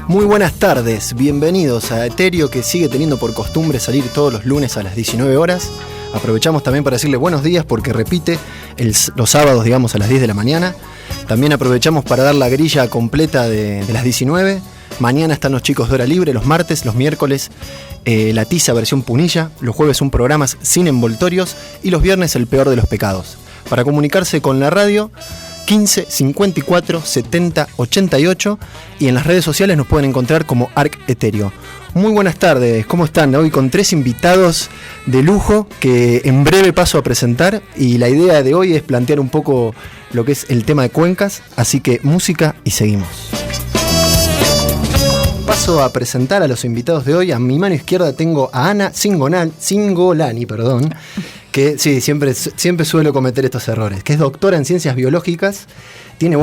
Muy buenas tardes, bienvenidos a Etéreo, que sigue teniendo por costumbre salir todos los lunes a las 19 horas. Aprovechamos también para decirle buenos días porque repite los sábados, digamos, a las 10 de la mañana. También aprovechamos para dar la grilla completa de las 19. Mañana están los chicos de hora libre, los martes, los miércoles La Tiza versión Punilla, los jueves son programas sin envoltorios y los viernes el peor de los pecados. Para comunicarse con la radio, 15 54 70 88, y en las redes sociales nos pueden encontrar como Arc Etéreo. Muy buenas tardes, ¿cómo están? Hoy con 3 invitados de lujo que en breve paso a presentar, y la idea de hoy es plantear un poco lo que es el tema de cuencas, así que música y seguimos. Paso a presentar a los invitados de hoy. A mi mano izquierda tengo a Ana Cingolani, que sí, siempre suelo cometer estos errores, que es doctora en ciencias biológicas, tiene,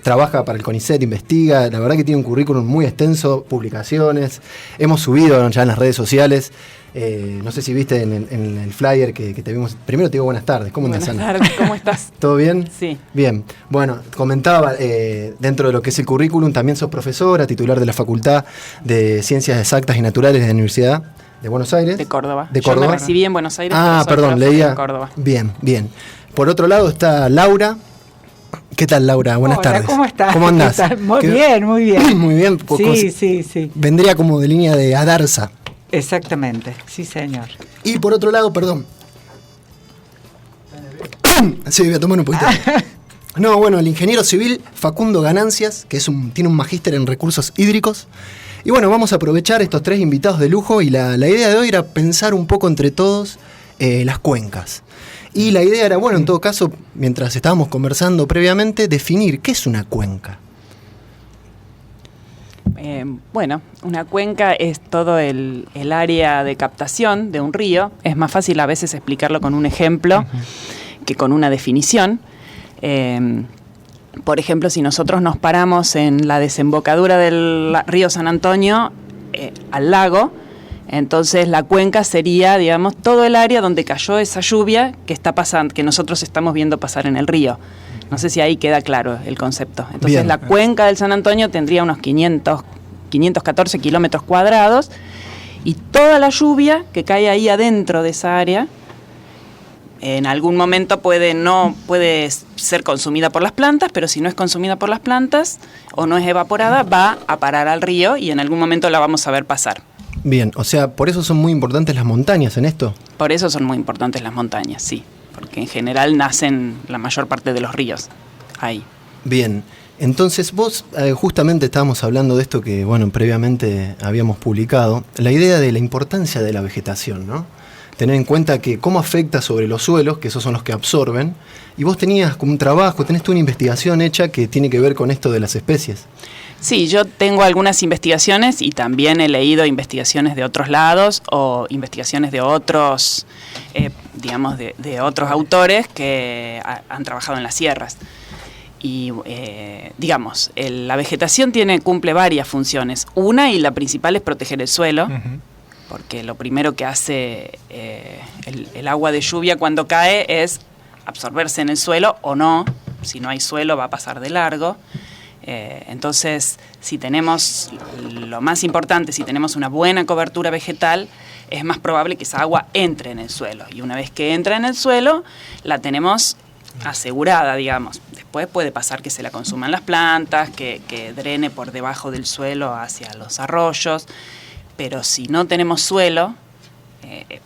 trabaja para el CONICET, investiga, la verdad que tiene un currículum muy extenso, publicaciones, hemos subido ya en las redes sociales, no sé si viste en el flyer que te vimos. Primero te digo buenas tardes, ¿cómo andas, Ana? Buenas tardes, ¿cómo estás? ¿Todo bien? Sí. Bien, bueno, comentaba, dentro de lo que es el currículum, también sos profesora, titular de la Facultad de Ciencias Exactas y Naturales de la Universidad de Buenos Aires. De Córdoba. De Córdoba. Yo me recibí en Buenos Aires. Perdón, leía. En Córdoba. Bien, bien. Por otro lado está Laura. ¿Qué tal, Laura? Buenas tardes. ¿Cómo estás? ¿Cómo andás? Muy bien, muy bien. Muy bien. Sí. Vendría como de línea de Adarsa. Exactamente, sí, señor. Y por otro lado, perdón. Sí, voy a tomar un poquito. No, bueno, el ingeniero civil Facundo Ganancias, que tiene un magíster en recursos hídricos. Y bueno, vamos a aprovechar estos 3 invitados de lujo, y la idea de hoy era pensar un poco entre todos las cuencas. Y la idea era, en todo caso, mientras estábamos conversando previamente, definir qué es una cuenca. Una cuenca es todo el área de captación de un río. Es más fácil a veces explicarlo con un ejemplo que con una definición. Por ejemplo, si nosotros nos paramos en la desembocadura del río San Antonio, al lago, entonces la cuenca sería, digamos, todo el área donde cayó esa lluvia que está pasando, que nosotros estamos viendo pasar en el río. No sé si ahí queda claro el concepto. Entonces bien. La cuenca del San Antonio tendría unos 514 kilómetros cuadrados, y toda la lluvia que cae ahí adentro de esa área en algún momento puede ser consumida por las plantas, pero si no es consumida por las plantas o no es evaporada, va a parar al río y en algún momento la vamos a ver pasar. Bien, o sea, ¿por eso son muy importantes las montañas en esto? Por eso son muy importantes las montañas, sí, porque en general nacen la mayor parte de los ríos ahí. Bien, entonces vos justamente estábamos hablando de esto que, previamente habíamos publicado, la idea de la importancia de la vegetación, ¿no? Tener en cuenta que cómo afecta sobre los suelos, que esos son los que absorben, y vos tenías como un trabajo, tenés tú una investigación hecha que tiene que ver con esto de las especies. Sí, yo tengo algunas investigaciones y también he leído investigaciones de otros lados o investigaciones de otros, de otros autores que han trabajado en las sierras. Y, la vegetación cumple varias funciones. Una, y la principal, es proteger el suelo. Uh-huh. Porque lo primero que hace el agua de lluvia cuando cae es absorberse en el suelo o no. Si no hay suelo va a pasar de largo. Entonces, si tenemos, lo más importante, si tenemos una buena cobertura vegetal, es más probable que esa agua entre en el suelo. Y una vez que entra en el suelo, la tenemos asegurada, digamos. Después puede pasar que se la consuman las plantas, que drene por debajo del suelo hacia los arroyos. Pero si no tenemos suelo,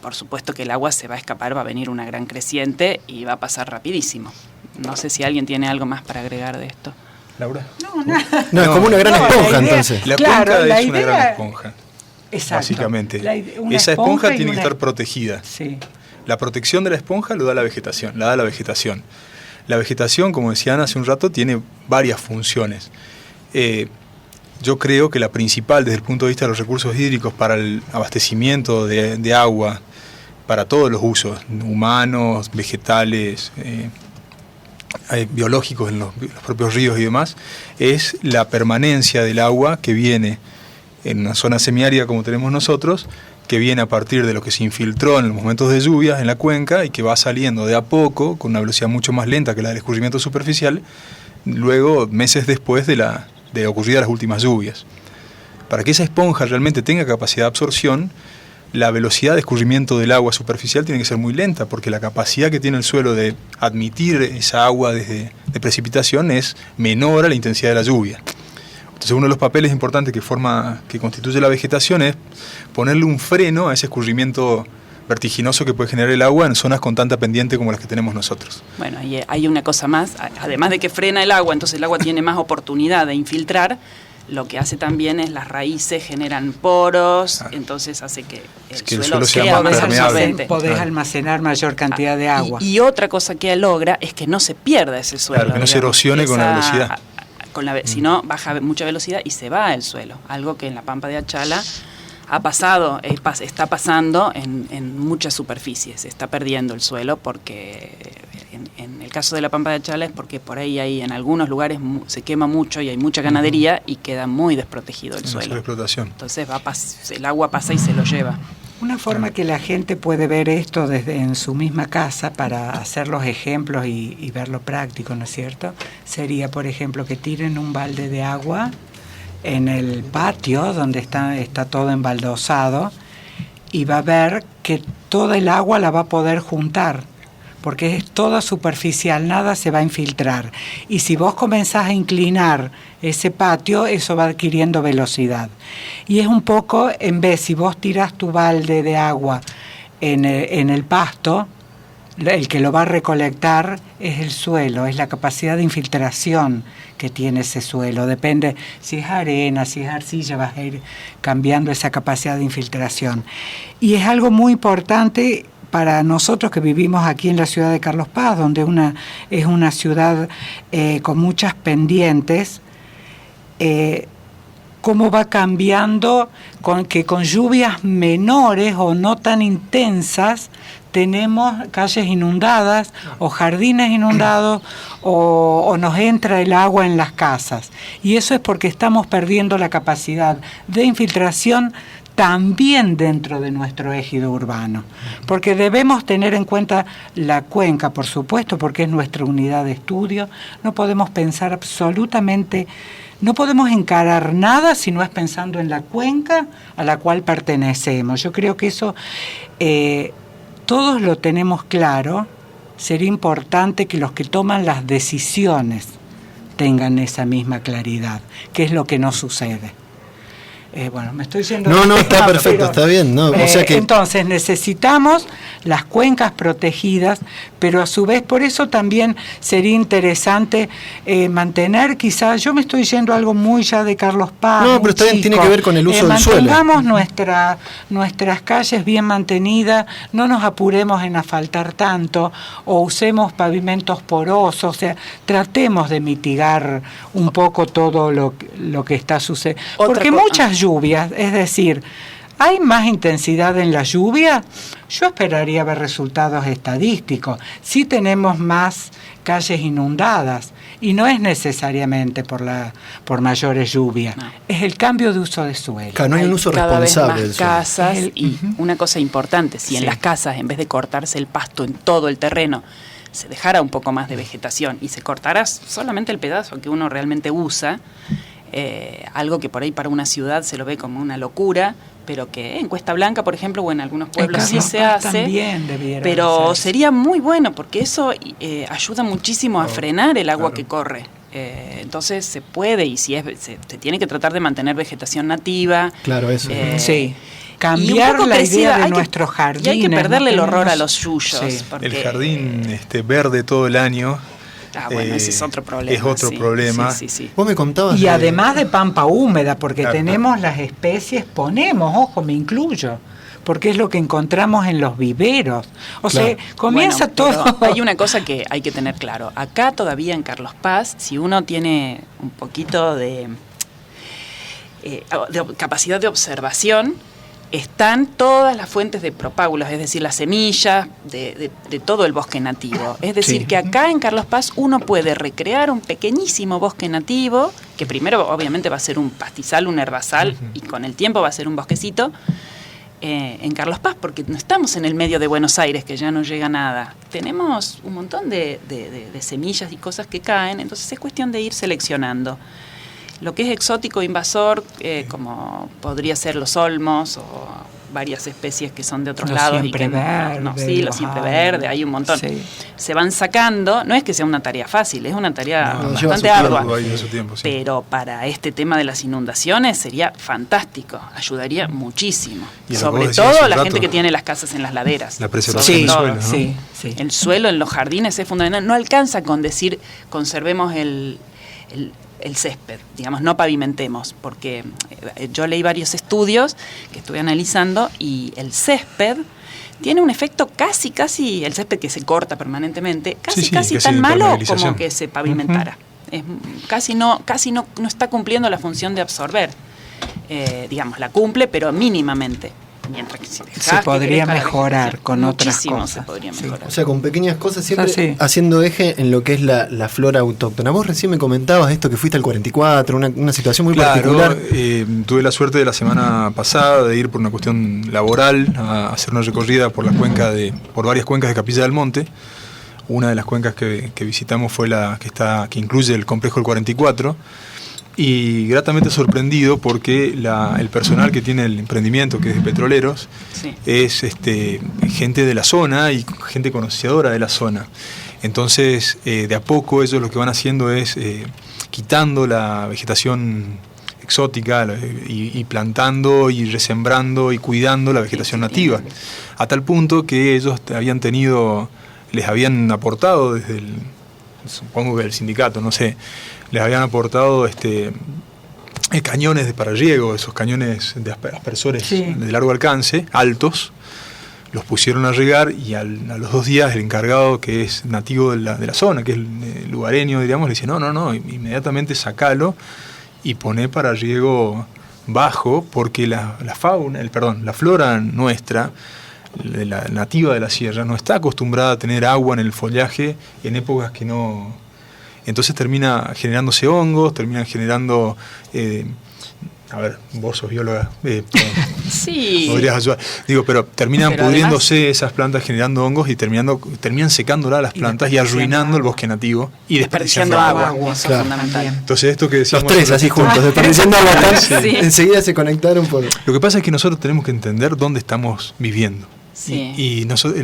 por supuesto que el agua se va a escapar, va a venir una gran creciente y va a pasar rapidísimo. No sé si alguien tiene algo más para agregar de esto. ¿Laura? No, es como una gran esponja, entonces. La cuenca es una gran esponja. Exacto. Básicamente. Esa esponja tiene que estar protegida. Sí. La protección de la esponja lo da la vegetación, la da la vegetación. La vegetación, como decía Ana hace un rato, tiene varias funciones. Yo creo que la principal, desde el punto de vista de los recursos hídricos para el abastecimiento de agua, para todos los usos, humanos, vegetales, biológicos en los propios ríos y demás, es la permanencia del agua que viene en una zona semiárida como tenemos nosotros, que viene a partir de lo que se infiltró en los momentos de lluvias en la cuenca y que va saliendo de a poco, con una velocidad mucho más lenta que la del escurrimiento superficial, luego meses después de ocurrir las últimas lluvias. Para que esa esponja realmente tenga capacidad de absorción, la velocidad de escurrimiento del agua superficial tiene que ser muy lenta, porque la capacidad que tiene el suelo de admitir esa agua de precipitación es menor a la intensidad de la lluvia. Entonces uno de los papeles importantes que constituye la vegetación es ponerle un freno a ese escurrimiento vertiginoso que puede generar el agua en zonas con tanta pendiente como las que tenemos nosotros. Bueno, y hay una cosa más, además de que frena el agua, entonces el agua tiene más oportunidad de infiltrar. Lo que hace también es las raíces generan poros, entonces hace que el suelo sea más absorbente. Podés almacenar mayor cantidad de agua. Y otra cosa que logra es que no se pierda ese suelo. Claro, que no se erosione con la velocidad. Si no, baja mucha velocidad y se va el suelo. Algo que en la Pampa de Achala ha pasado, está pasando en muchas superficies. Se está perdiendo el suelo porque en el caso de la Pampa de Achala es porque por ahí hay en algunos lugares se quema mucho y hay mucha ganadería y queda muy desprotegido el suelo. Explotación. Entonces el agua pasa y se lo lleva. Una forma que la gente puede ver esto desde en su misma casa para hacer los ejemplos y verlo práctico, ¿no es cierto? Sería, por ejemplo, que tiren un balde de agua en el patio donde está todo embaldosado y va a ver que toda el agua la va a poder juntar, porque es toda superficial, nada se va a infiltrar. Y si vos comenzás a inclinar ese patio, eso va adquiriendo velocidad. Y es un poco, en vez, si vos tirás tu balde de agua en el pasto, el que lo va a recolectar es el suelo, es la capacidad de infiltración que tiene ese suelo. Depende si es arena, si es arcilla, vas a ir cambiando esa capacidad de infiltración. Y es algo muy importante para nosotros que vivimos aquí en la ciudad de Carlos Paz, donde es una ciudad con muchas pendientes, cómo va cambiando, con lluvias menores o no tan intensas, tenemos calles inundadas o jardines inundados o nos entra el agua en las casas. Y eso es porque estamos perdiendo la capacidad de infiltración también dentro de nuestro ejido urbano, porque debemos tener en cuenta la cuenca, por supuesto, porque es nuestra unidad de estudio. No podemos pensar absolutamente, no podemos encarar nada si no es pensando en la cuenca a la cual pertenecemos. Yo creo que eso todos lo tenemos claro. Sería importante que los que toman las decisiones tengan esa misma claridad, que es lo que no sucede. Bueno, me estoy yendo... No, está perfecto, está bien. No, o sea que... Entonces necesitamos las cuencas protegidas, pero a su vez por eso también sería interesante mantener, quizás, yo me estoy yendo a algo muy ya de Carlos Paz. No, pero también tiene que ver con el uso del suelo. Mantengamos nuestras calles bien mantenidas, no nos apuremos en asfaltar tanto, o usemos pavimentos porosos, o sea, tratemos de mitigar un poco todo lo que está sucediendo. Porque muchas lluvias, es decir, ¿hay más intensidad en la lluvia? Yo esperaría ver resultados estadísticos. Sí tenemos más calles inundadas y no es necesariamente por mayores lluvias, es el cambio de uso de suelo. No hay un uso responsable del suelo. Casas y una cosa importante, si en las casas en vez de cortarse el pasto en todo el terreno se dejara un poco más de vegetación y se cortara solamente el pedazo que uno realmente usa, algo que por ahí para una ciudad se lo ve como una locura, pero que en Cuesta Blanca, por ejemplo, o en algunos pueblos sí se hace, pero sería muy bueno porque eso ayuda muchísimo a frenar el agua que corre. Entonces se puede, y si se tiene que tratar de mantener vegetación nativa. Claro, eso. Sí. Cambiar la idea de nuestros jardines. Y hay que perderle el horror a los yuyos. Sí. El jardín verde todo el año. Bueno, ese es otro problema. Es otro problema. Sí. Vos me contabas. Y además de pampa húmeda, porque tenemos las especies, ojo, me incluyo, porque es lo que encontramos en los viveros. O sea, comienza todo. Hay una cosa que hay que tener claro. Acá todavía en Carlos Paz, si uno tiene un poquito de capacidad de observación, están todas las fuentes de propágulos, es decir, las semillas de todo el bosque nativo. Es decir, que acá en Carlos Paz uno puede recrear un pequeñísimo bosque nativo, que primero obviamente va a ser un pastizal, un herbazal, y con el tiempo va a ser un bosquecito, en Carlos Paz, porque no estamos en el medio de Buenos Aires, que ya no llega nada. Tenemos un montón de semillas y cosas que caen, entonces es cuestión de ir seleccionando. Lo que es exótico invasor, como podría ser los olmos o varias especies que son de otros lados. Siempre verde, sí, los siempre verde, hay un montón. Sí. Se van sacando, no es que sea una tarea fácil, es una tarea bastante ardua. Pero para este tema de las inundaciones sería fantástico, ayudaría muchísimo. Sobre todo la gente que tiene las casas en las laderas. La preservación del suelo, ¿no? Sí. El suelo en los jardines es fundamental. No alcanza con decir conservemos el césped, digamos, no pavimentemos, porque yo leí varios estudios que estuve analizando y el césped tiene un efecto casi, el césped que se corta permanentemente, casi tan malo como que se pavimentara. Casi no está cumpliendo la función de absorber. Digamos, la cumple, pero mínimamente. Mientras que si se podría mejorar con otras cosas. Se podría mejorar. O sea, con pequeñas cosas, siempre haciendo eje en lo que es la flora autóctona. Vos recién me comentabas esto que fuiste al 44, una situación muy particular. Tuve la suerte de la semana pasada de ir por una cuestión laboral a hacer una recorrida por varias cuencas de Capilla del Monte. Una de las cuencas que visitamos fue la que incluye el complejo del 44. Y gratamente sorprendido porque el personal que tiene el emprendimiento, que es de petroleros, es gente de la zona y gente conocedora de la zona. Entonces, de a poco ellos lo que van haciendo es quitando la vegetación exótica y plantando y resembrando y cuidando la vegetación nativa. A tal punto que ellos les habían aportado supongo que el sindicato, no sé, les habían aportado cañones de pararriego, esos cañones de aspersores de largo alcance, altos, los pusieron a regar y a los 2 días el encargado, que es nativo de la zona, que es el lugareño, digamos, le dice, no, inmediatamente sacalo y poné pararriego bajo, porque la flora nuestra, la nativa de la sierra, no está acostumbrada a tener agua en el follaje en épocas que no... Entonces termina generándose hongos, terminan generando... vos sos bióloga, sí. Podrías ayudar. Pero terminan pudriéndose además, esas plantas generando hongos y terminan secándolas las plantas y arruinando el bosque nativo y desperdiciando agua. Eso es fundamental. Entonces esto que decíamos... Los tres así juntos, desperdiciando agua, enseguida se conectaron por... Lo que pasa es que nosotros tenemos que entender dónde estamos viviendo. Sí. Y nosotros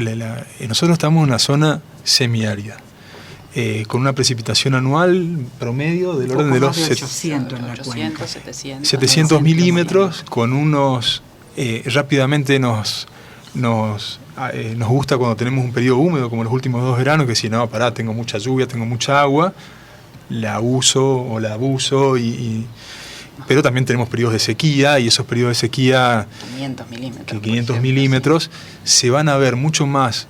estamos en una zona semiárida. Con una precipitación anual promedio del orden de los 700 milímetros, con unos rápidamente nos gusta cuando tenemos un periodo húmedo como los últimos 2 veranos, que si no, tengo mucha lluvia, tengo mucha agua, la uso o la abuso, pero también tenemos periodos de sequía, y esos periodos de sequía 500 milímetros se van a ver mucho más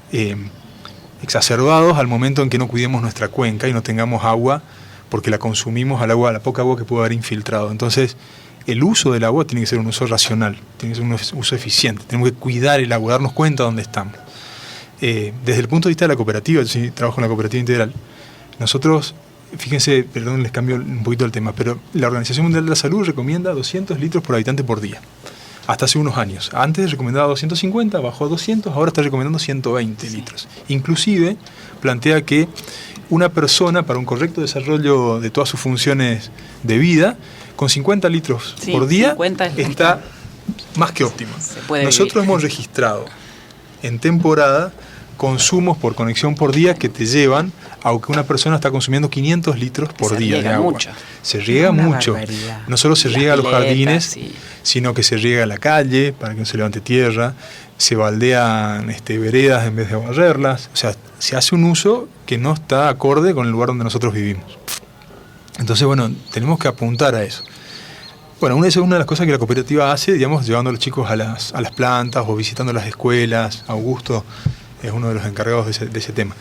exacerbados al momento en que no cuidemos nuestra cuenca y no tengamos agua, porque la consumimos la poca agua que puede haber infiltrado. Entonces, el uso del agua tiene que ser un uso racional, tiene que ser un uso eficiente. Tenemos que cuidar el agua, darnos cuenta de dónde estamos. Desde el punto de vista de la cooperativa, yo sí trabajo en la cooperativa integral, nosotros, fíjense, perdón, les cambio un poquito el tema, pero la Organización Mundial de la Salud recomienda 200 litros por habitante por día. Hasta hace unos años. Antes recomendaba 250, bajó a 200, ahora está recomendando 120 litros. Inclusive plantea que una persona, para un correcto desarrollo de todas sus funciones de vida, con 50 litros por día está más que óptimo. Nosotros hemos registrado en temporada consumos por conexión por día que te llevan, aunque una persona está consumiendo 500 litros por día de agua. Se riega mucho. No solo se riega los jardines, sino que se riega la calle para que no se levante tierra, se baldean veredas en vez de barrerlas. O sea, se hace un uso que no está acorde con el lugar donde nosotros vivimos. Entonces, tenemos que apuntar a eso. Esa es una de las cosas que la cooperativa hace, digamos, llevando a los chicos a las plantas o visitando las escuelas. Augusto es uno de los encargados de ese tema.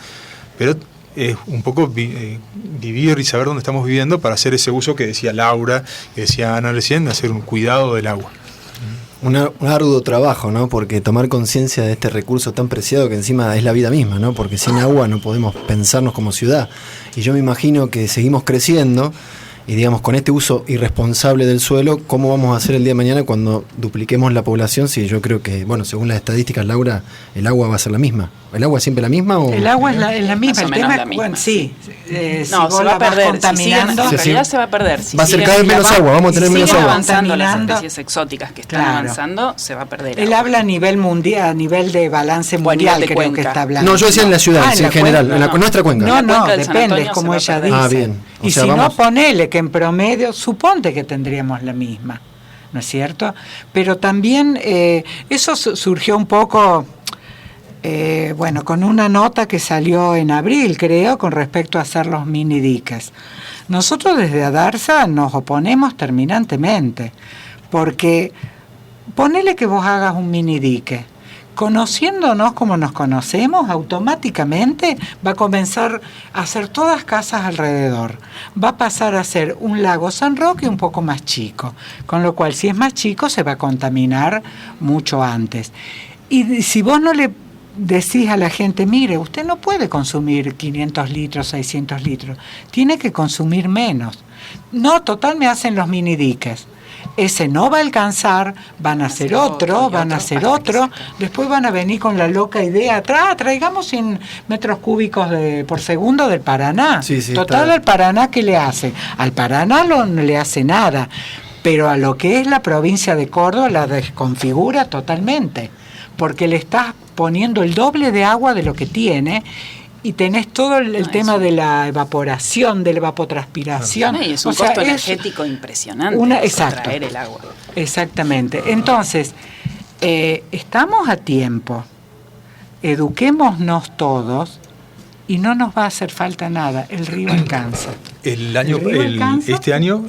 Pero es un poco vivir y saber dónde estamos viviendo para hacer ese uso que decía Laura, que decía Ana recién, de hacer un cuidado del agua. Un arduo trabajo, ¿no? Porque tomar conciencia de este recurso tan preciado que encima es la vida misma, ¿no? Porque sin agua no podemos pensarnos como ciudad. Y yo me imagino que seguimos creciendo Y digamos, con este uso irresponsable del suelo, ¿cómo vamos a hacer el día de mañana cuando dupliquemos la población? Si yo creo que, bueno, según las estadísticas, Laura, el agua va a ser la misma. ¿El agua es siempre la misma? ¿O? El agua es la misma. El tema, la misma, bueno, sí. Si vos se va a perder. Contaminando, en realidad se va a perder. Si va a ser cada vez menos agua, vamos a tener menos agua. agua. Avanzando las especies exóticas que están avanzando, se va a perder. Él habla a nivel mundial, a nivel de balance mundial, creo cuenca. que está hablando. No, yo decía en la ciudad, en general, en nuestra cuenca. No, depende, es como ella dice. Ah, bien. Y si no, ponele que en promedio, suponte que tendríamos la misma, ¿no es cierto? Pero también eso surgió un poco, bueno, con una nota que salió en abril, creo, con respecto a hacer los mini diques. Nosotros desde ADARSA nos oponemos terminantemente, porque ponele que vos hagas un mini dique. Conociéndonos como nos conocemos, automáticamente va a comenzar a hacer todas casas alrededor. Va a pasar a ser un lago San Roque un poco más chico, con lo cual si es más chico se va a contaminar mucho antes. Y si vos no le decís a la gente, mire, usted no puede consumir 500 litros, 600 litros, tiene que consumir menos. No, total, me hacen los mini diques. Ese no va a alcanzar, van a hacer otro, después van a venir con la loca idea, traigamos 100 metros cúbicos por segundo del Paraná. Sí, Total, al Paraná, ¿qué le hace? Al Paraná no le hace nada, pero a lo que es la provincia de Córdoba la desconfigura totalmente, porque le estás poniendo el doble de agua de lo que tiene. Y tenés todo el tema de la evaporación, de la evapotranspiración. Y es un costo energético impresionante traer el agua. Exactamente. Entonces, estamos a tiempo. Eduquémonos todos y no nos va a hacer falta nada. El río alcanza. Este año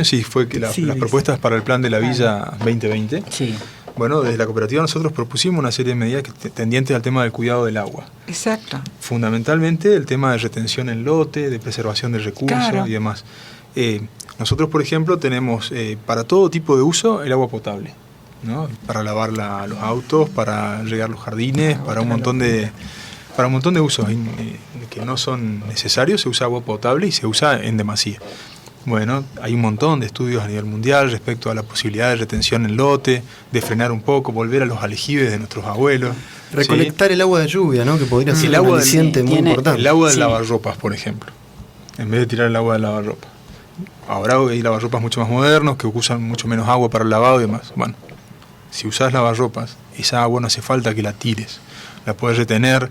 sí fue que las propuestas para el plan de la Villa 2020. Sí. Bueno, desde la cooperativa nosotros propusimos una serie de medidas tendientes al tema del cuidado del agua. Exacto. Fundamentalmente el tema de retención en lote, de preservación de recursos y demás. Nosotros, por ejemplo, tenemos para todo tipo de uso el agua potable, ¿no? Para lavar los autos, para regar los jardines, para un montón de usos que no son necesarios, se usa agua potable y se usa en demasía. Bueno, hay un montón de estudios a nivel mundial respecto a la posibilidad de retención en lote, de frenar un poco, volver a los aljibes de nuestros abuelos. Recolectar el agua de lluvia, ¿no? Que podría ser un aliciente muy importante. El agua de lavarropas, por ejemplo, en vez de tirar el agua de lavarropas. Ahora hay lavarropas mucho más modernos que usan mucho menos agua para el lavado y demás. Bueno, si usás lavarropas, esa agua no hace falta que la tires. La puedes retener,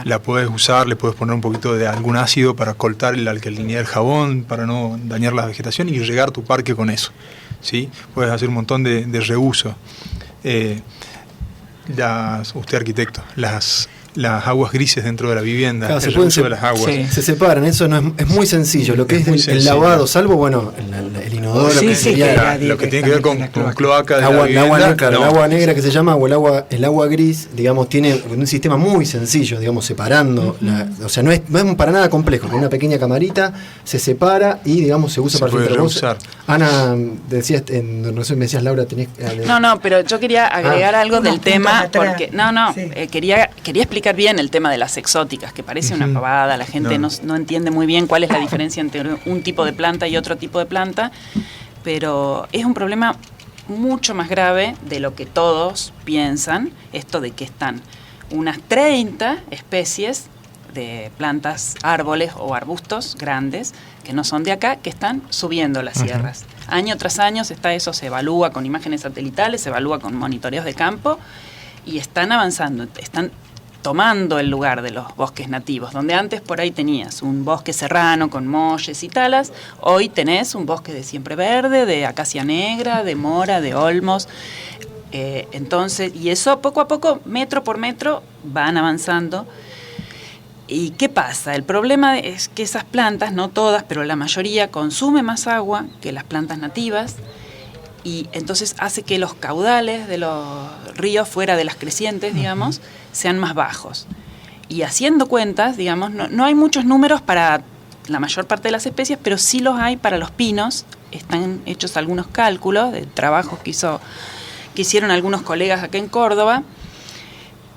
la puedes usar, le puedes poner un poquito de algún ácido para cortar la alcalinidad del jabón, para no dañar la vegetación y regar tu parque con eso, ¿sí? Puedes hacer un montón de reuso. Usted arquitecto, las aguas grises dentro de la vivienda, claro, el reuso de las aguas. Sí. Se separan, eso no es muy sencillo. Lo que es el lavado, salvo, bueno, el inodoro, lo que tiene que ver con cloaca de agua, la vivienda. El agua negra que se llama, o el agua gris, digamos, tiene un sistema muy sencillo, digamos, separando. O sea, no es para nada complejo. Con una pequeña camarita se separa y, digamos, se usa para filtrar. Ana, decías, me decías, Laura, tenés... No, pero yo quería agregar algo del tema, porque quería explicar bien el tema de las exóticas, que parece una pavada, la gente no entiende muy bien cuál es la diferencia entre un tipo de planta y otro tipo de planta, pero es un problema mucho más grave de lo que todos piensan, esto de que están unas 30 especies de plantas, árboles o arbustos grandes que no son de acá, que están subiendo las sierras. Año tras año eso se evalúa con imágenes satelitales, se evalúa con monitoreos de campo y están avanzando, están tomando el lugar de los bosques nativos, donde antes por ahí tenías un bosque serrano con molles y talas, hoy tenés un bosque de siempre verde, de acacia negra, de mora, de olmos. Entonces, y eso poco a poco, metro por metro, van avanzando. ¿Y qué pasa? El problema es que esas plantas, no todas, pero la mayoría, consume más agua que las plantas nativas, y entonces hace que los caudales de los ríos fuera de las crecientes, digamos, sean más bajos. Y haciendo cuentas, digamos, no hay muchos números para la mayor parte de las especies, pero sí los hay para los pinos. Están hechos algunos cálculos de trabajos que hicieron algunos colegas acá en Córdoba,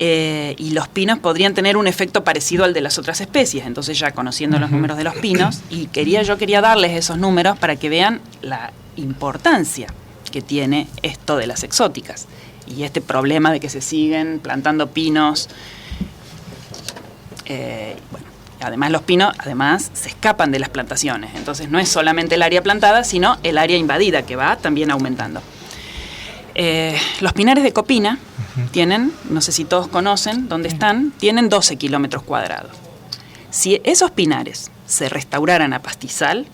y los pinos podrían tener un efecto parecido al de las otras especies. Entonces, ya conociendo los números de los pinos, y yo quería darles esos números para que vean la importancia que tiene esto de las exóticas y este problema de que se siguen plantando pinos. Bueno, además los pinos se escapan de las plantaciones. Entonces, no es solamente el área plantada, sino el área invadida, que va también aumentando. Los pinares de Copina tienen, no sé si todos conocen dónde están, tienen 12 kilómetros cuadrados. Si esos pinares se restauraran a pastizal,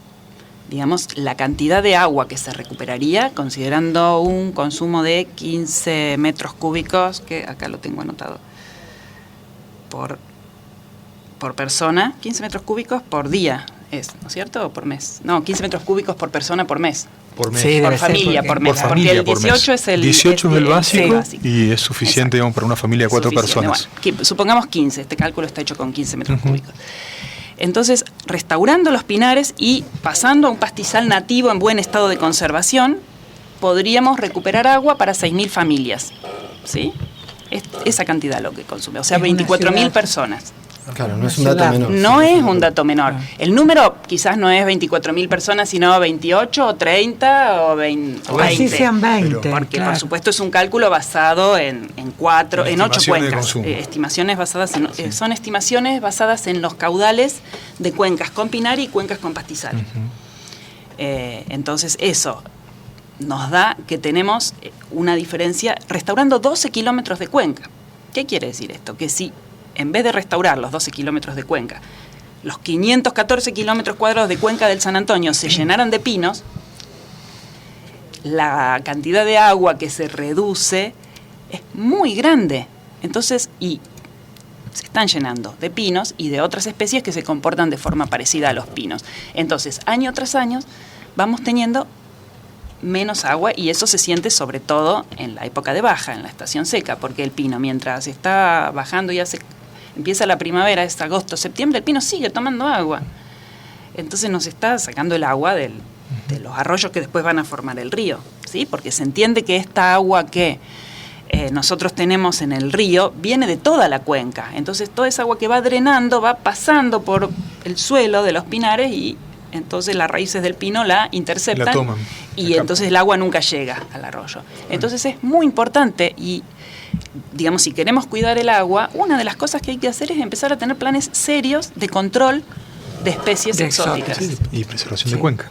digamos, la cantidad de agua que se recuperaría, considerando un consumo de 15 metros cúbicos, que acá lo tengo anotado, por persona, 15 metros cúbicos por día es, ¿no es cierto? ¿O por mes? No, 15 metros cúbicos por persona por mes. Por mes. Sí, por familia, por mes. Porque el 18 es el 18 es el básico, sí, y es suficiente, digamos, para una familia de 4 personas. Bueno, supongamos 15, este cálculo está hecho con 15 metros cúbicos. Entonces, restaurando los pinares y pasando a un pastizal nativo en buen estado de conservación, podríamos recuperar agua para 6.000 familias. ¿Sí? Es esa cantidad lo que consume, o sea, 24.000 personas. Claro, no es un dato menor. No es un dato menor. El número quizás no es 24.000 personas, sino 28 o 30 o 20. O así sean 20. Porque, claro, por supuesto, es un cálculo basado en 8 cuencas. Estimaciones basadas son estimaciones basadas en los caudales de cuencas con pinar y cuencas con pastizal. Entonces, eso nos da que tenemos una diferencia restaurando 12 kilómetros de cuenca. ¿Qué quiere decir esto? Que si en vez de restaurar los 12 kilómetros de cuenca, los 514 kilómetros cuadrados de cuenca del San Antonio se llenaran de pinos, la cantidad de agua que se reduce es muy grande. Entonces, y se están llenando de pinos y de otras especies que se comportan de forma parecida a los pinos. Entonces, año tras año, vamos teniendo menos agua, y eso se siente sobre todo en la época de baja, en la estación seca, porque el pino, mientras está bajando y empieza la primavera, es agosto, septiembre, el pino sigue tomando agua. Entonces nos está sacando el agua de los arroyos que después van a formar el río, ¿sí? Porque se entiende que esta agua que nosotros tenemos en el río viene de toda la cuenca. Entonces toda esa agua que va drenando va pasando por el suelo de los pinares, y entonces las raíces del pino la interceptan, la toman, y entonces el agua nunca llega al arroyo. Entonces es muy importante, y digamos, si queremos cuidar el agua, una de las cosas que hay que hacer es empezar a tener planes serios de control de especies exóticas. Sí, y preservación de cuenca.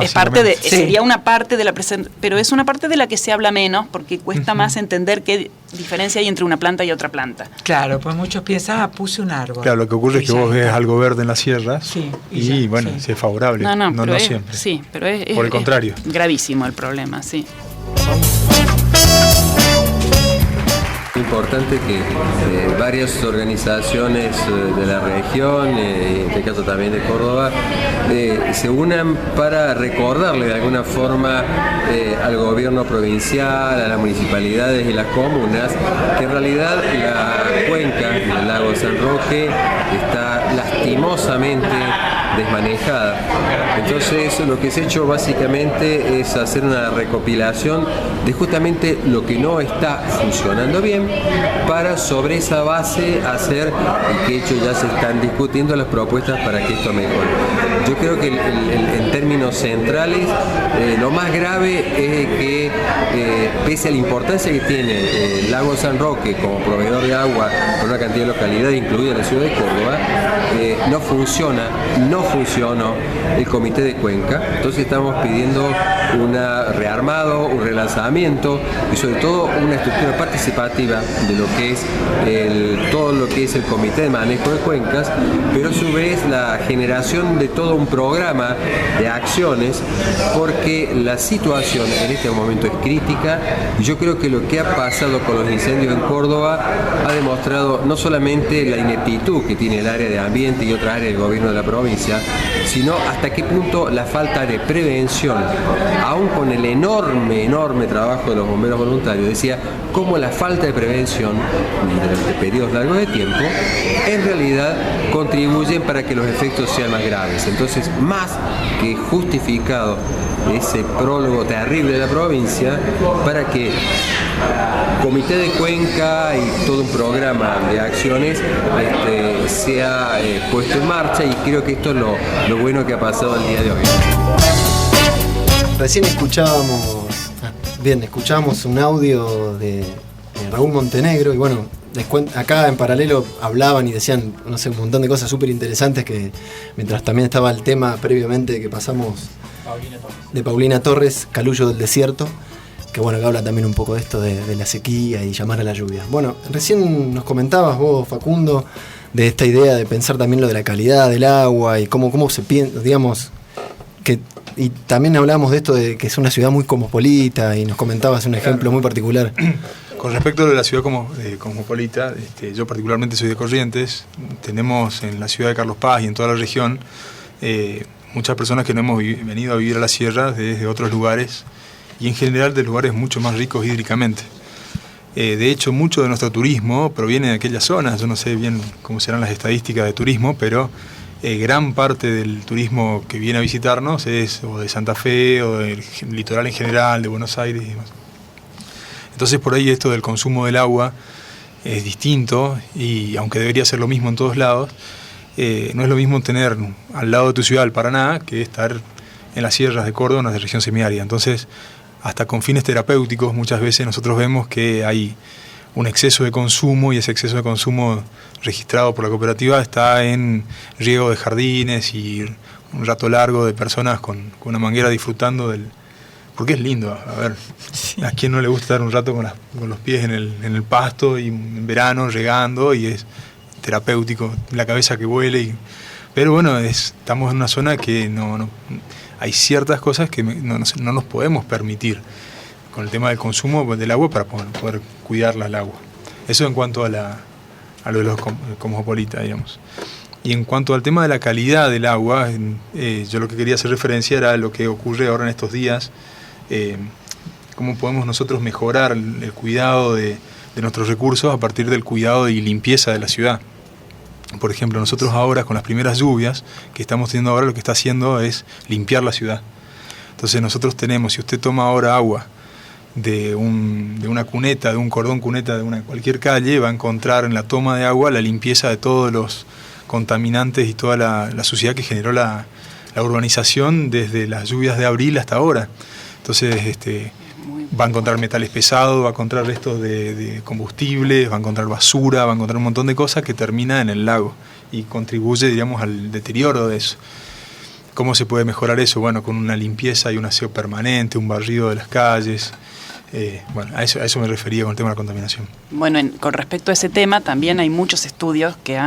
Es parte de, sería una parte de la pero es una parte de la que se habla menos, porque cuesta más entender qué diferencia hay entre una planta y otra planta. Claro, pues muchos piensan, puse un árbol. Claro, lo que ocurre es que vos ves algo verde en las sierras, y bueno, si es favorable, no siempre. Sí, pero es por el contrario. Es gravísimo el problema, sí. Importante que varias organizaciones de la región, en este caso también de Córdoba, se unan para recordarle de alguna forma al gobierno provincial, a las municipalidades y las comunas, que en realidad la cuenca del lago San Roque está lastimosamente desmanejada. Entonces lo que se ha hecho básicamente es hacer una recopilación de justamente lo que no está funcionando bien, para sobre esa base hacer, y que de hecho ya se están discutiendo las propuestas para que esto mejore. Yo creo que en términos centrales lo más grave es que pese a la importancia que tiene el lago San Roque como proveedor de agua por una cantidad de localidades, incluida la ciudad de Córdoba, no funcionó el comité de cuenca. Entonces estamos pidiendo un rearmado, un relanzamiento y sobre todo una estructura participativa de lo que es todo lo que es el comité de manejo de cuencas, pero a su vez la generación de todo un programa de acciones, porque la situación en este momento es crítica, y yo creo que lo que ha pasado con los incendios en Córdoba ha demostrado no solamente la ineptitud que tiene el área de ambiente y otras áreas del gobierno de la provincia, sino hasta qué punto la falta de prevención aún con el enorme trabajo de los bomberos voluntarios, decía cómo la falta de prevención durante periodos largos de tiempo en realidad contribuyen para que los efectos sean más graves. Entonces, más que justificado ese prólogo terrible de la provincia, para que Comité de Cuenca y todo un programa de acciones sea puesto en marcha, y creo que esto es lo bueno que ha pasado el día de hoy. Recién escuchábamos un audio de Raúl Montenegro, y bueno, acá en paralelo hablaban y decían, no sé, un montón de cosas súper interesantes, que mientras también estaba el tema previamente que pasamos de Paulina Torres, Calullo del Desierto, que bueno, que habla también un poco de esto de la sequía y llamar a la lluvia. Bueno, recién nos comentabas vos, Facundo, de esta idea de pensar también lo de la calidad del agua y cómo se piensa, digamos, y también hablábamos de esto de que es una ciudad muy cosmopolita, y nos comentabas un ejemplo muy particular. Con respecto a la ciudad cosmopolita, yo particularmente soy de Corrientes. Tenemos en la ciudad de Carlos Paz y en toda la región muchas personas que no hemos venido a vivir a la sierra desde otros lugares, y en general de lugares mucho más ricos hídricamente. De hecho, mucho de nuestro turismo proviene de aquellas zonas. Yo no sé bien cómo serán las estadísticas de turismo, pero gran parte del turismo que viene a visitarnos es o de Santa Fe o del litoral en general, de Buenos Aires y demás. Entonces, por ahí esto del consumo del agua es distinto, y aunque debería ser lo mismo en todos lados, no es lo mismo tener al lado de tu ciudad el Paraná que estar en las sierras de Córdoba, de región semiárida. Entonces, hasta con fines terapéuticos, muchas veces nosotros vemos que hay un exceso de consumo, y ese exceso de consumo registrado por la cooperativa está en riego de jardines y un rato largo de personas con una manguera disfrutando del... Porque es lindo, a ver, sí. ¿A quién no le gusta estar un rato con los pies en el pasto y en verano regando, y es terapéutico, la cabeza que huele? Pero bueno, estamos en una zona que no hay ciertas cosas que no nos podemos permitir con el tema del consumo del agua para poder cuidarla el agua. Eso en cuanto a lo de los cosmopolitas, digamos. Y en cuanto al tema de la calidad del agua, yo lo que quería hacer referencia era lo que ocurre ahora en estos días, cómo podemos nosotros mejorar el cuidado de nuestros recursos a partir del cuidado y limpieza de la ciudad. Por ejemplo, nosotros ahora con las primeras lluvias que estamos teniendo ahora, lo que está haciendo es limpiar la ciudad. Entonces nosotros tenemos, si usted toma ahora agua de una cuneta, de un cordón cuneta de cualquier calle, va a encontrar en la toma de agua la limpieza de todos los contaminantes y toda la suciedad que generó la urbanización desde las lluvias de abril hasta ahora. Entonces va a encontrar metales pesados, va a encontrar restos de combustibles, va a encontrar basura, va a encontrar un montón de cosas que termina en el lago y contribuye, digamos, al deterioro de eso. ¿Cómo se puede mejorar eso? Bueno, con una limpieza y un aseo permanente, un barrido de las calles. Bueno, a eso me refería con el tema de la contaminación. Bueno, con respecto a ese tema, también hay muchos estudios que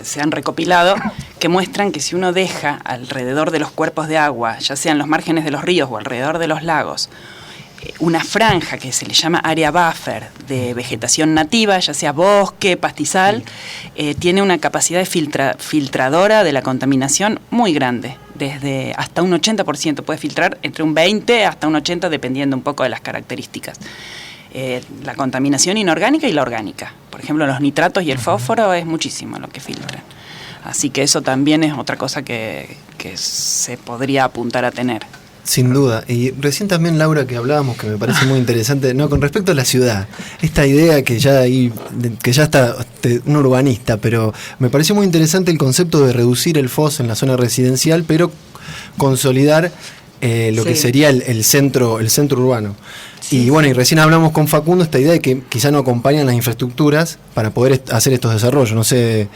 se han recopilado que muestran que si uno deja alrededor de los cuerpos de agua, ya sean los márgenes de los ríos o alrededor de los lagos, una franja que se le llama área buffer de vegetación nativa, ya sea bosque, pastizal, tiene una capacidad de filtradora de la contaminación muy grande, desde hasta un 80%, puede filtrar entre un 20 hasta un 80% dependiendo un poco de las características. La contaminación inorgánica y la orgánica. Por ejemplo, los nitratos y el fósforo es muchísimo lo que filtran. Así que eso también es otra cosa que se podría apuntar a tener. Sin duda. Y recién también, Laura, que hablábamos, que me parece muy interesante, con respecto a la ciudad, esta idea que ya está un urbanista, pero me pareció muy interesante el concepto de reducir el FOS en la zona residencial, pero consolidar lo que sería el centro urbano. Sí, y bueno, y recién hablamos con Facundo esta idea de que quizá no acompañan las infraestructuras para poder hacer estos desarrollos, no sé.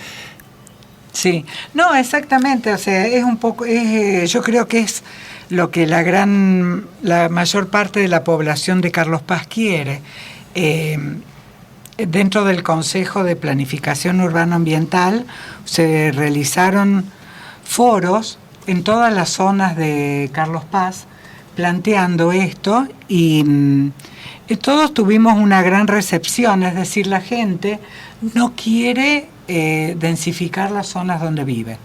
Sí, no, exactamente, o sea, es un poco, yo creo que es lo que la mayor parte de la población de Carlos Paz quiere. Dentro del Consejo de Planificación Urbano-Ambiental se realizaron foros en todas las zonas de Carlos Paz planteando esto y todos tuvimos una gran recepción, es decir, la gente no quiere densificar las zonas donde vive.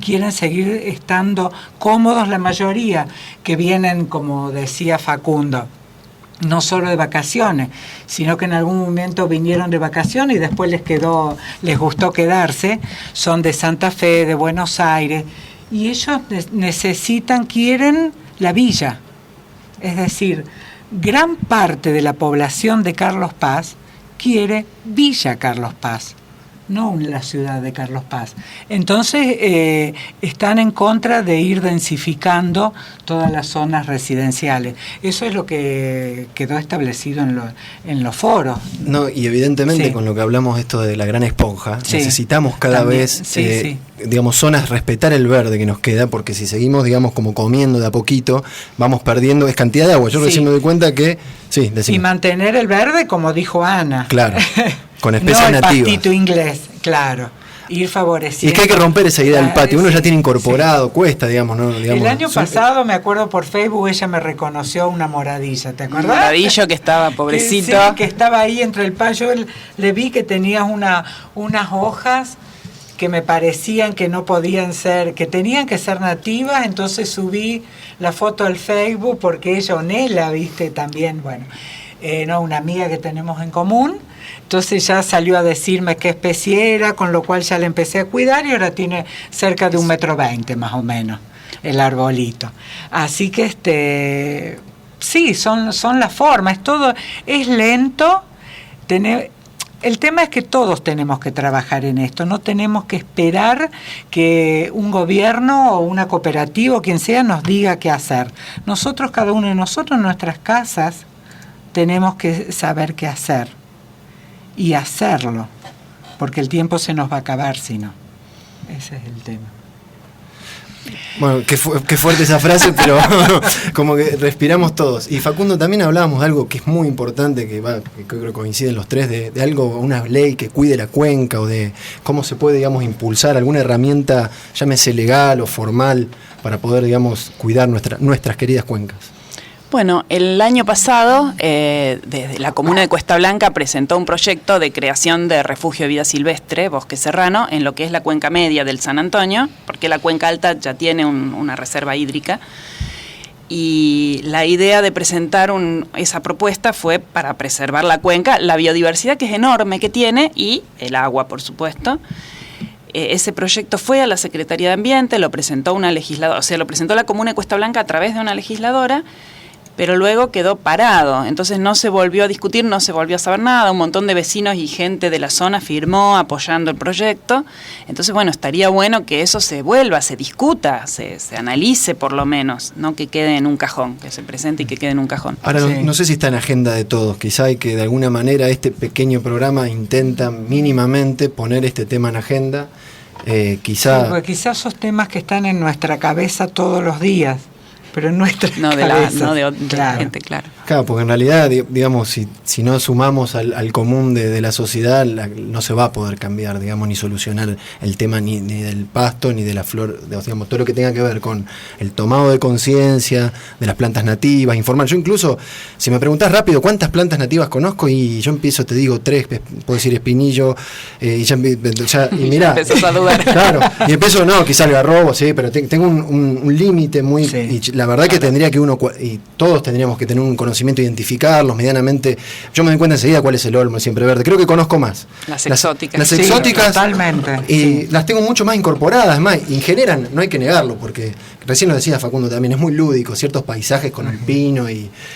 quieren seguir estando cómodos la mayoría, que vienen, como decía Facundo, no solo de vacaciones, sino que en algún momento vinieron de vacaciones y después les gustó quedarse, son de Santa Fe, de Buenos Aires, y ellos quieren la villa. Es decir, gran parte de la población de Carlos Paz quiere Villa Carlos Paz, no la ciudad de Carlos Paz. Entonces están en contra de ir densificando todas las zonas residenciales. Eso es lo que quedó establecido en los foros. No, y evidentemente con lo que hablamos esto de la gran esponja, necesitamos cada vez, digamos, zonas, respetar el verde que nos queda, porque si seguimos, digamos, como comiendo de a poquito, vamos perdiendo, es cantidad de agua. Yo recién me doy cuenta que, y mantener el verde, como dijo Ana. Claro. Con especies nativas. No el pastito inglés, claro. Ir favoreciendo. Y es que hay que romper esa idea del patio. Uno ya tiene incorporado, cuesta, digamos, ¿no? El año pasado, me acuerdo por Facebook, ella me reconoció una moradilla, ¿te acordás? Un moradillo que estaba, pobrecito. Que estaba ahí entre el payo. Le vi que tenía unas hojas que me parecían que no podían ser, que tenían que ser nativas, entonces subí la foto al Facebook porque ella, Onela, viste, también, bueno, una amiga que tenemos en común. Entonces ya salió a decirme qué especie era, con lo cual ya le empecé a cuidar y ahora tiene cerca de 1,20 m más o menos el arbolito. Así que sí, son las formas, todo es lento. El tema es que todos tenemos que trabajar en esto, no tenemos que esperar que un gobierno o una cooperativa o quien sea nos diga qué hacer. Nosotros, cada uno de nosotros en nuestras casas, tenemos que saber qué hacer. Y hacerlo, porque el tiempo se nos va a acabar si no. Ese es el tema. Bueno, qué fuerte esa frase, pero como que respiramos todos. Y Facundo, también hablábamos de algo que es muy importante, que creo que coinciden los tres, de algo, una ley que cuide la cuenca, o de cómo se puede, digamos, impulsar alguna herramienta, llámese legal o formal, para poder, digamos, cuidar nuestras queridas cuencas. Bueno, el año pasado, desde la comuna de Cuesta Blanca presentó un proyecto de creación de refugio de vida silvestre, bosque serrano, en lo que es la cuenca media del San Antonio, porque la cuenca alta ya tiene una reserva hídrica. Y la idea de presentar esa propuesta fue para preservar la cuenca, la biodiversidad que es enorme que tiene y el agua, por supuesto. Ese proyecto fue a la Secretaría de Ambiente, lo presentó una legisladora, o sea, lo presentó la comuna de Cuesta Blanca a través de una legisladora, pero luego quedó parado, entonces no se volvió a discutir, no se volvió a saber nada, un montón de vecinos y gente de la zona firmó apoyando el proyecto, entonces bueno, estaría bueno que eso se vuelva, se discuta, se analice por lo menos, no que quede en un cajón, que se presente y que quede en un cajón. Ahora no sé si está en agenda de todos, quizá hay que de alguna manera este pequeño programa intenta mínimamente poner este tema en agenda, quizá... Sí, porque quizás esos temas que están en nuestra cabeza todos los días, pero en nuestra cabeza. No de otra gente, claro. Claro, porque en realidad, digamos, si no sumamos al común de la sociedad, no se va a poder cambiar, digamos, ni solucionar el tema ni del pasto, ni de la flor, digamos, todo lo que tenga que ver con el tomado de conciencia, de las plantas nativas, informar. Yo incluso, si me preguntás rápido cuántas plantas nativas conozco, y yo empiezo, te digo 3, puedo decir espinillo, y mirá. Empezás a dudar. Claro, y empiezo, quizá algarrobo, sí, pero tengo un límite muy... Sí. Y la verdad que tendría que y todos tendríamos que tener un conocimiento, identificarlos medianamente. Yo me doy cuenta enseguida cuál es el olmo, el siempre verde. Creo que conozco más. Las exóticas. Las exóticas. Totalmente. Y las tengo mucho más incorporadas, más, y generan, no hay que negarlo, porque recién lo decía Facundo también, es muy lúdico, ciertos paisajes con el pino,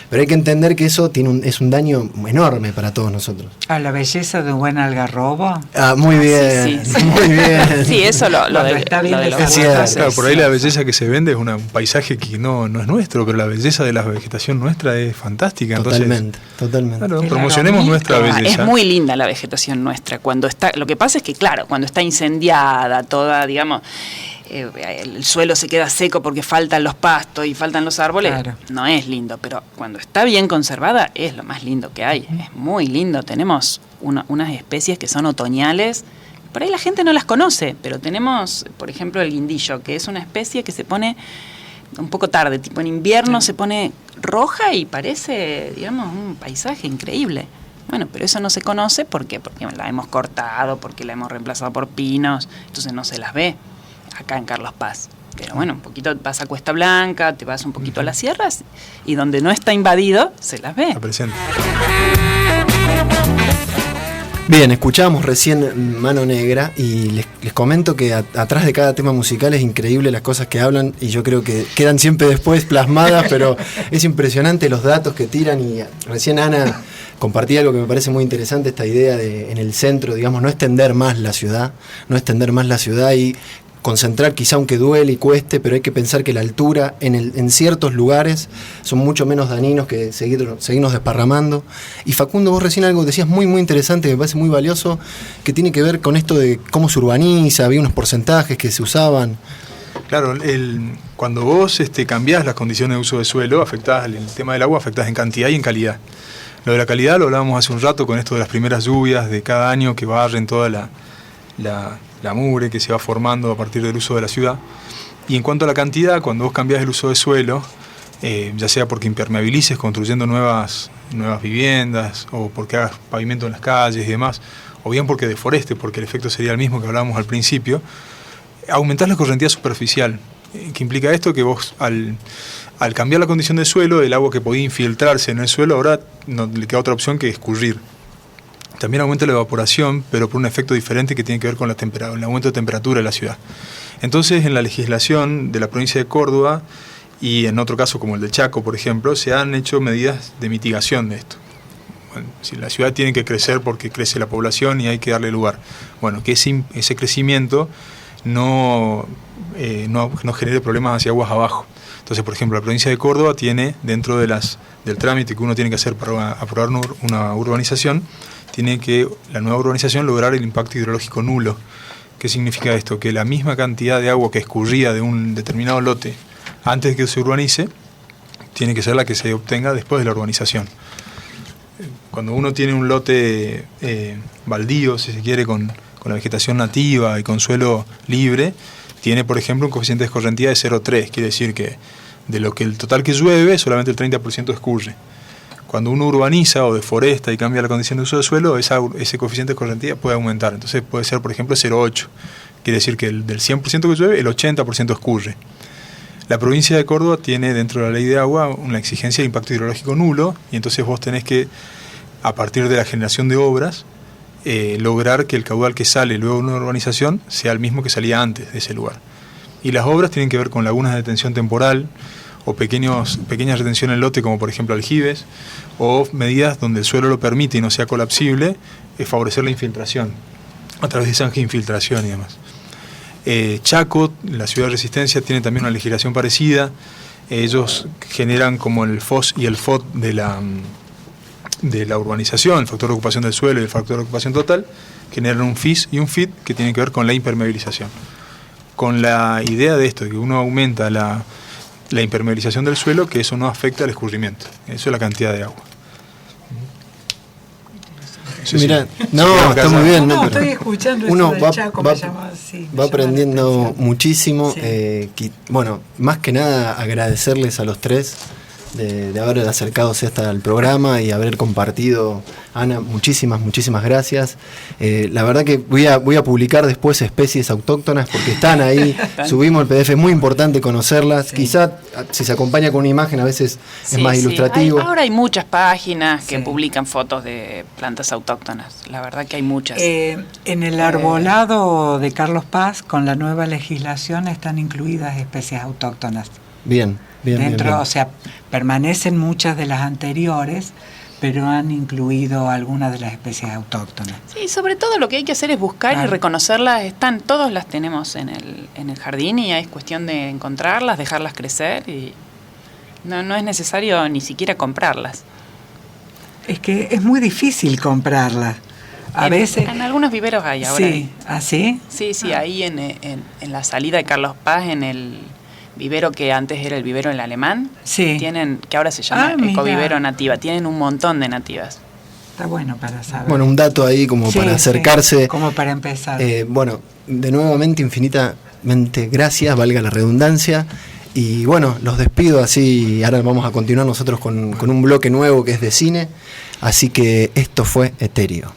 pero hay que entender que eso es un daño enorme para todos nosotros. A la belleza de un buen algarrobo. Muy bien, sí. Muy bien. Sí, eso lo de claro, por ahí la belleza que se vende es un paisaje que no es nuestro, pero la belleza de la vegetación nuestra es fantástica. Totalmente. Claro, promocionemos nuestra belleza. Es muy linda la vegetación nuestra. Lo que pasa es que, claro, cuando está incendiada, toda, digamos, el suelo se queda seco porque faltan los pastos y faltan los árboles, no es lindo, pero cuando está bien conservada es lo más lindo que hay. Es muy lindo. Tenemos unas especies que son otoñales. Por ahí la gente no las conoce, pero tenemos, por ejemplo, el guindillo, que es una especie que se pone un poco tarde, tipo en invierno se pone roja y parece, digamos, un paisaje increíble. Bueno, pero eso no se conoce porque la hemos cortado, porque la hemos reemplazado por pinos, entonces no se las ve. acá en Carlos Paz. Pero bueno, un poquito vas a Cuesta Blanca, te vas un poquito a las sierras, y donde no está invadido, se las ve. Está presente. Bien, escuchábamos recién Mano Negra y les comento que atrás de cada tema musical es increíble las cosas que hablan, y yo creo que quedan siempre después plasmadas, pero es impresionante los datos que tiran. Y recién Ana compartía algo que me parece muy interesante, esta idea de en el centro, digamos, no extender más la ciudad y concentrar, quizá aunque duele y cueste, pero hay que pensar que la altura en ciertos lugares son mucho menos dañinos que seguirnos desparramando. Y Facundo, vos recién algo decías muy muy interesante, me parece muy valioso, que tiene que ver con esto de cómo se urbaniza, había unos porcentajes que se usaban. Claro, cuando vos cambiás las condiciones de uso de suelo, afectás el tema del agua, afectás en cantidad y en calidad. Lo de la calidad lo hablábamos hace un rato con esto de las primeras lluvias de cada año que barren toda la mugre que se va formando a partir del uso de la ciudad. Y en cuanto a la cantidad, cuando vos cambiás el uso de suelo, ya sea porque impermeabilices construyendo nuevas viviendas, o porque hagas pavimento en las calles y demás, o bien porque deforeste, porque el efecto sería el mismo que hablábamos al principio, aumentás la escorrentía superficial. ¿Qué implica esto? Que vos al cambiar la condición del suelo, el agua que podía infiltrarse en el suelo, ahora no le queda otra opción que escurrir. También aumenta la evaporación, pero por un efecto diferente que tiene que ver con el aumento de temperatura de la ciudad. Entonces, en la legislación de la provincia de Córdoba, y en otro caso como el de Chaco, por ejemplo, se han hecho medidas de mitigación de esto. Bueno, si la ciudad tiene que crecer porque crece la población y hay que darle lugar. Bueno, que ese crecimiento no genere problemas hacia aguas abajo. Entonces, por ejemplo, la provincia de Córdoba tiene, dentro del trámite que uno tiene que hacer para aprobar una urbanización, tiene que la nueva urbanización lograr el impacto hidrológico nulo. ¿Qué significa esto? Que la misma cantidad de agua que escurría de un determinado lote antes de que se urbanice, tiene que ser la que se obtenga después de la urbanización. Cuando uno tiene un lote baldío, si se quiere, con la vegetación nativa y con suelo libre, tiene, por ejemplo, un coeficiente de escorrentía de 0,3, quiere decir que de lo que el total que llueve, solamente el 30% escurre. Cuando uno urbaniza o deforesta y cambia la condición de uso del suelo, ese coeficiente de escorrentía puede aumentar. Entonces puede ser, por ejemplo, 0,8. Quiere decir que del 100% que llueve, el 80% escurre. La provincia de Córdoba tiene dentro de la ley de agua una exigencia de impacto hidrológico nulo, y entonces vos tenés que, a partir de la generación de obras, lograr que el caudal que sale luego de una urbanización sea el mismo que salía antes de ese lugar. Y las obras tienen que ver con lagunas de detención temporal, o pequeñas retenciones en lote, como por ejemplo aljibes, o medidas donde el suelo lo permite y no sea colapsible, favorecer la infiltración a través de zanja de infiltración y demás. Chaco, la ciudad de Resistencia, tiene también una legislación parecida. Ellos generan como el FOS y el FOT de la urbanización, el factor de ocupación del suelo y el factor de ocupación total, generan un FIS y un FIT que tienen que ver con la impermeabilización. Con la idea de esto, de que uno aumenta la impermeabilización del suelo, que eso no afecta al escurrimiento. Eso es la cantidad de agua. Mira, está muy bien. No, estoy escuchando uno eso del Chaco, va aprendiendo muchísimo. Sí. Bueno, más que nada agradecerles a los tres de haber acercadose hasta el programa y haber compartido. Ana, muchísimas gracias. La verdad que voy a publicar después especies autóctonas porque están ahí, subimos el PDF, es muy importante conocerlas. Sí. Quizá si se acompaña con una imagen a veces es más ilustrativo. Ahora hay muchas páginas que publican fotos de plantas autóctonas, la verdad que hay muchas. En el arbolado de Carlos Paz, con la nueva legislación, están incluidas especies autóctonas. Bien. O sea, permanecen muchas de las anteriores, pero han incluido algunas de las especies autóctonas. Sí, sobre todo lo que hay que hacer es buscar y reconocerlas. Todos las tenemos en el jardín y es cuestión de encontrarlas, dejarlas crecer y no es necesario ni siquiera comprarlas. Es que es muy difícil comprarlas. A veces en algunos viveros hay ahora. Sí, ¿ah, sí? Sí, ahí en la salida de Carlos Paz, en el vivero que antes era el vivero el alemán, tienen, que ahora se llama Ecovivero Nativa, tienen un montón de nativas. Está bueno para saber. Bueno, un dato ahí como para acercarse. Sí, como para empezar. Bueno, de nuevamente infinitamente gracias, valga la redundancia. Y bueno, los despido así, ahora vamos a continuar nosotros con un bloque nuevo que es de cine. Así que esto fue Etéreo.